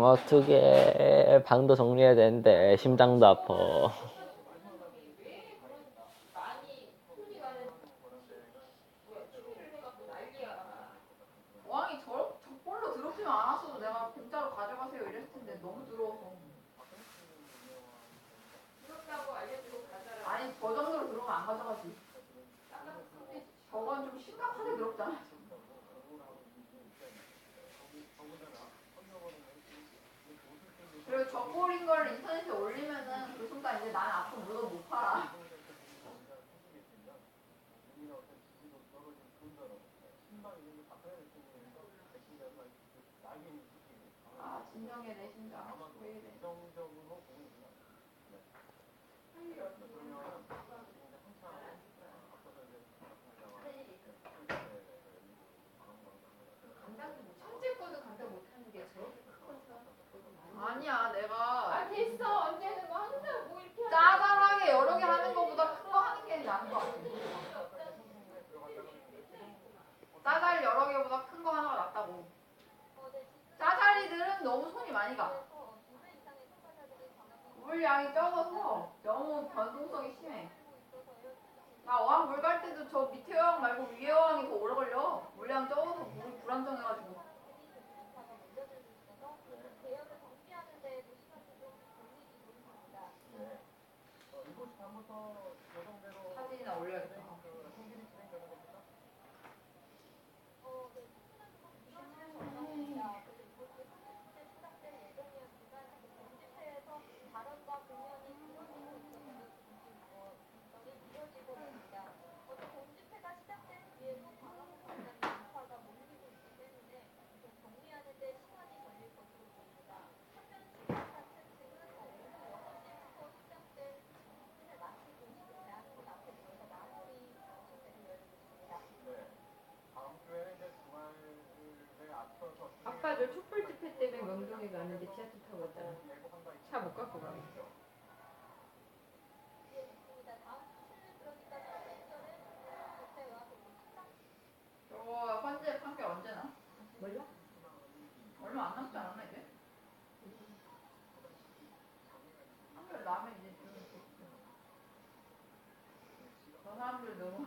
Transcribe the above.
어떻게 방도 정리해야 되는데 심장도 아파. 왕이 저꼴로 더럽지만 않았어도 내가 공짜로 가져가세요 이랬을 텐데 너무 더러워서. 아니 저 정도로 더러우면 안 가져가지. 저건 좀 심각하게 더럽잖아. 그리고 저 꼴인 걸 인터넷에 올리면은 그 순간 이제 나는 앞으로 물건 못 팔아. 아 진정해 내 심장. 왜 이래. 천재 거도 감당 못하는 게 저렇게 큰 거. 아니야 내가 아 됐어 언제는 뭐 항상 뭐 이렇게 짜잘하게 여러 개 하는 것보다 큰 거 하는 게 나은 것 같아. 짜잘 여러 개보다 큰 거 하나가 낫다고. 짜잘이들은 너무 손이 많이 가. 물량이 적어서 너무 변동성이 심해. 나 어항 물 갈 때도 저 밑에 어항 말고 위에 어항이 더 오래 걸려. 물량 적어서 물이 불안정해가지고. 사진이나 올려야겠다. 아빠 저 촛불 집회 때문에 명동에 가는데 지하철 타고 왔잖아. 차 못 갖고 가. 저거 헌재 판결 언제 나? 몰라? 얼마 안 남지 않았나 이제? 판결 나면 이제 좀. 저 사람들 너무.